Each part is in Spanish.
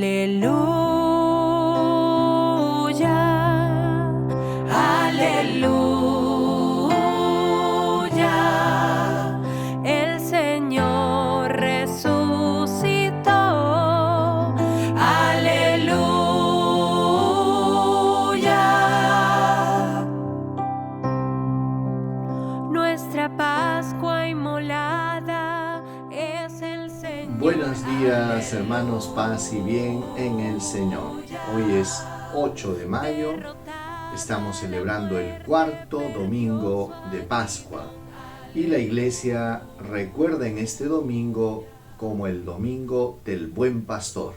Aleluya, el Señor resucitó. Aleluya, nuestra Pascua inmolada es el Señor. Buenos días, hermanos, paz y bien en el Señor. Hoy es 8 de mayo, estamos celebrando el cuarto domingo de Pascua y la Iglesia recuerda en este domingo como el domingo del Buen Pastor.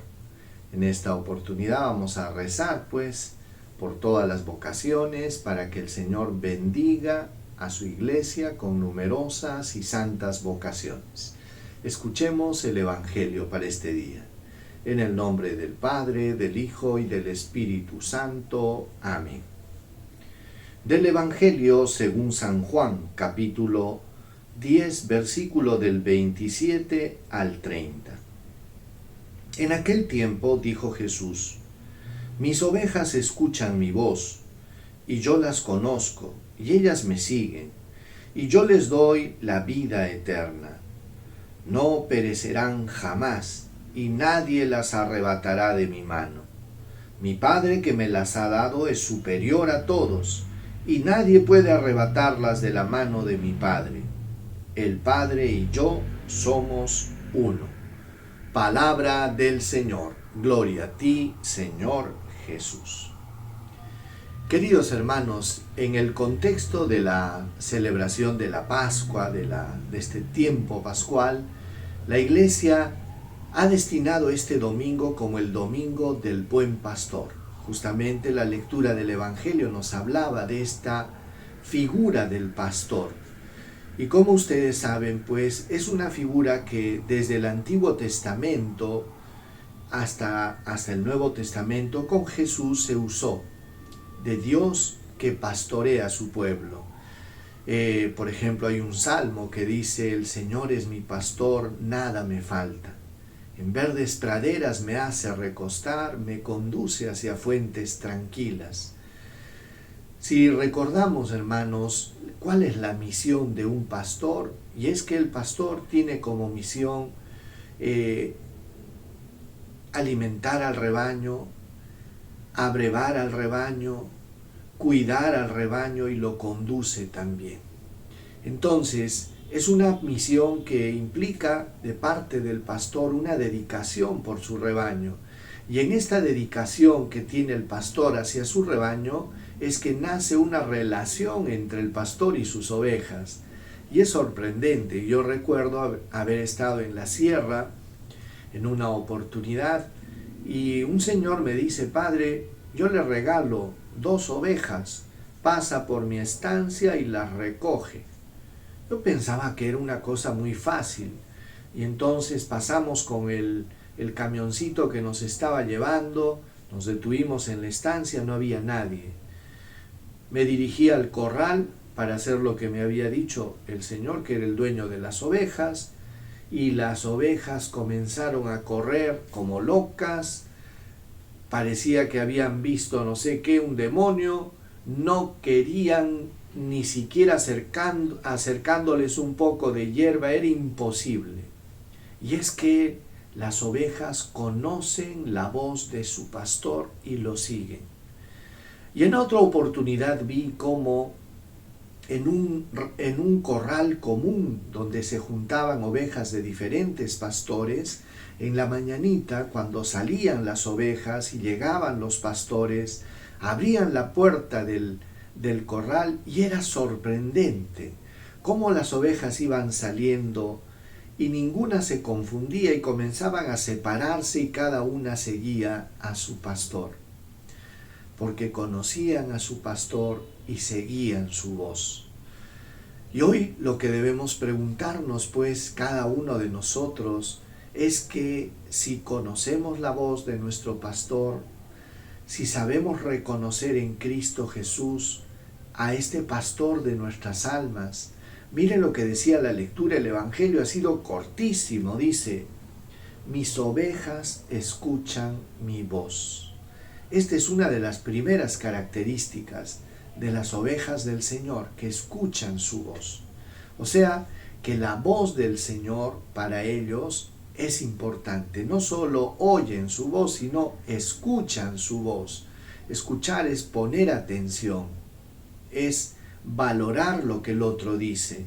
En esta oportunidad vamos a rezar pues por todas las vocaciones para que el Señor bendiga a su Iglesia con numerosas y santas vocaciones. Escuchemos el Evangelio para este día. En el nombre del Padre, del Hijo y del Espíritu Santo. Amén. Del Evangelio según San Juan, capítulo 10, versículo del 27 al 30. En aquel tiempo dijo Jesús: mis ovejas escuchan mi voz, y yo las conozco, y ellas me siguen, y yo les doy la vida eterna. No perecerán jamás, y nadie las arrebatará de mi mano. Mi Padre que me las ha dado es superior a todos, y nadie puede arrebatarlas de la mano de mi Padre. El Padre y yo somos uno. Palabra del Señor. Gloria a ti, Señor Jesús. Queridos hermanos, en el contexto de la celebración de la Pascua, de este tiempo pascual, la Iglesia ha destinado este domingo como el domingo del Buen Pastor. Justamente la lectura del Evangelio nos hablaba de esta figura del pastor. Y como ustedes saben, pues es una figura que desde el Antiguo Testamento hasta el Nuevo Testamento con Jesús se usó, de Dios que pastorea a su pueblo. Por ejemplo, hay un salmo que dice: el Señor es mi pastor, nada me falta. En verdes praderas me hace recostar, me conduce hacia fuentes tranquilas. Si recordamos, hermanos, cuál es la misión de un pastor, y es que el pastor tiene como misión alimentar al rebaño, abrevar al rebaño, cuidar al rebaño y lo conduce también. Entonces, es una misión que implica de parte del pastor una dedicación por su rebaño. Y en esta dedicación que tiene el pastor hacia su rebaño es que nace una relación entre el pastor y sus ovejas. Y es sorprendente. Yo recuerdo haber estado en la sierra en una oportunidad y un señor me dice: padre, yo le regalo 2 ovejas, pasa por mi estancia y las recoge. Yo pensaba que era una cosa muy fácil, y entonces pasamos con el camioncito que nos estaba llevando, nos detuvimos en la estancia, no había nadie. Me dirigí al corral para hacer lo que me había dicho el señor, que era el dueño de las ovejas, y las ovejas comenzaron a correr como locas. Parecía que habían visto no sé qué, un demonio. No querían ni siquiera acercándoles un poco de hierba, era imposible. Y es que las ovejas conocen la voz de su pastor y lo siguen. Y en otra oportunidad vi cómo en un corral común donde se juntaban ovejas de diferentes pastores, en la mañanita, cuando salían las ovejas y llegaban los pastores, abrían la puerta del corral y era sorprendente cómo las ovejas iban saliendo y ninguna se confundía y comenzaban a separarse y cada una seguía a su pastor, porque conocían a su pastor y seguían su voz. Y hoy lo que debemos preguntarnos pues cada uno de nosotros es que si conocemos la voz de nuestro pastor, si sabemos reconocer en Cristo Jesús a este pastor de nuestras almas. Miren lo que decía la lectura, el Evangelio ha sido cortísimo, dice: mis ovejas escuchan mi voz. Esta es una de las primeras características de las ovejas del Señor, que escuchan su voz. O sea, que la voz del Señor para ellos es importante. No solo oyen su voz, sino escuchan su voz. Escuchar es poner atención, es valorar lo que el otro dice.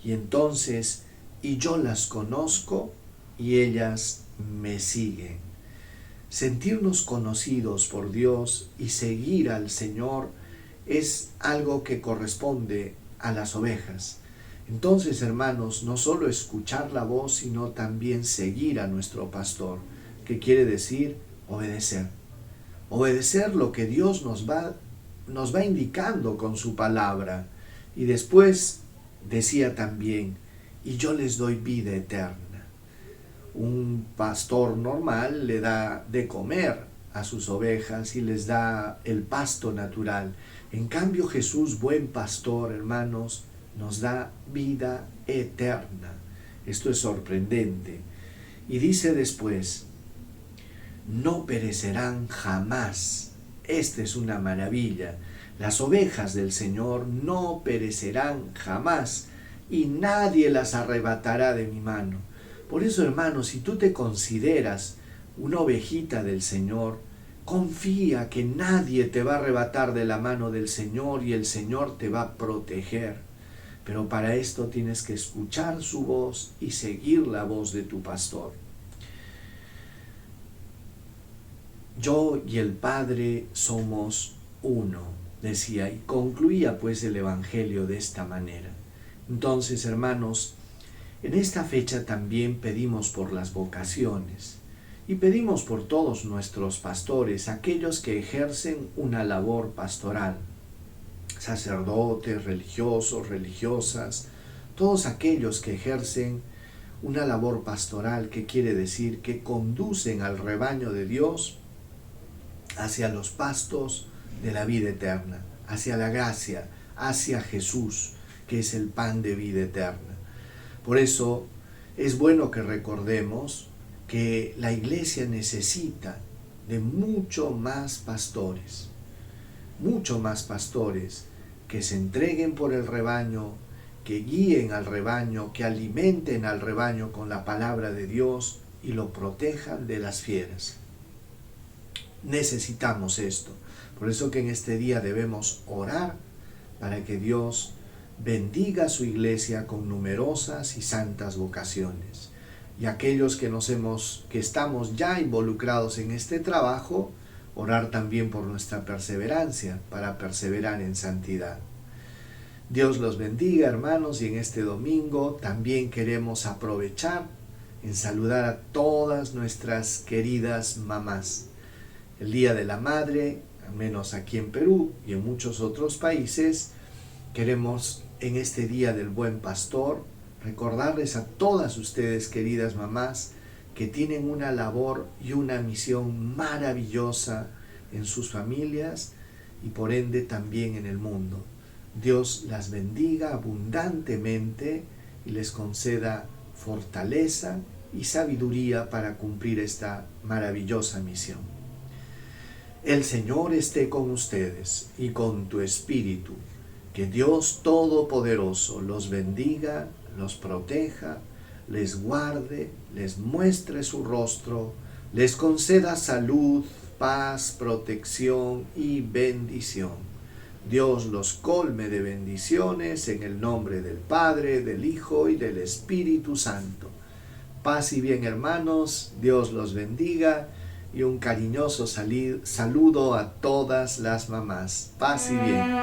Y entonces, y yo las conozco y ellas me siguen. Sentirnos conocidos por Dios y seguir al Señor es algo que corresponde a las ovejas. Entonces, hermanos, no solo escuchar la voz, sino también seguir a nuestro pastor, que quiere decir obedecer. Obedecer lo que Dios nos va indicando con su palabra. Y después decía también, y yo les doy vida eterna. Un pastor normal le da de comer a sus ovejas y les da el pasto natural. En cambio, Jesús, buen pastor, hermanos, nos da vida eterna. Esto es sorprendente. Y dice después, no perecerán jamás. Esta es una maravilla. Las ovejas del Señor no perecerán jamás y nadie las arrebatará de mi mano. Por eso, hermanos, si tú te consideras una ovejita del Señor, confía que nadie te va a arrebatar de la mano del Señor y el Señor te va a proteger. Pero para esto tienes que escuchar su voz y seguir la voz de tu pastor. Yo y el Padre somos uno, decía, y concluía pues el Evangelio de esta manera. Entonces, hermanos, en esta fecha también pedimos por las vocaciones y pedimos por todos nuestros pastores, aquellos que ejercen una labor pastoral, sacerdotes, religiosos, religiosas, todos aquellos que ejercen una labor pastoral, que quiere decir que conducen al rebaño de Dios hacia los pastos de la vida eterna, hacia la gracia, hacia Jesús, que es el pan de vida eterna. Por eso es bueno que recordemos que la iglesia necesita de mucho más pastores que se entreguen por el rebaño, que guíen al rebaño, que alimenten al rebaño con la palabra de Dios y lo protejan de las fieras. Necesitamos esto. Por eso que en este día debemos orar para que Dios bendiga a su iglesia con numerosas y santas vocaciones. Y aquellos que estamos ya involucrados en este trabajo, orar también por nuestra perseverancia, para perseverar en santidad. Dios los bendiga, hermanos, y en este domingo también queremos aprovechar en saludar a todas nuestras queridas mamás. El Día de la Madre, al menos aquí en Perú y en muchos otros países, queremos en este Día del Buen Pastor recordarles a todas ustedes, queridas mamás, que tienen una labor y una misión maravillosa en sus familias y por ende también en el mundo. Dios las bendiga abundantemente y les conceda fortaleza y sabiduría para cumplir esta maravillosa misión. El Señor esté con ustedes y con tu espíritu. Que Dios Todopoderoso los bendiga, los proteja, les guarde, les muestre su rostro, les conceda salud, paz, protección y bendición. Dios los colme de bendiciones en el nombre del Padre, del Hijo y del Espíritu Santo. Paz y bien, hermanos, Dios los bendiga y un cariñoso saludo a todas las mamás. Paz y bien.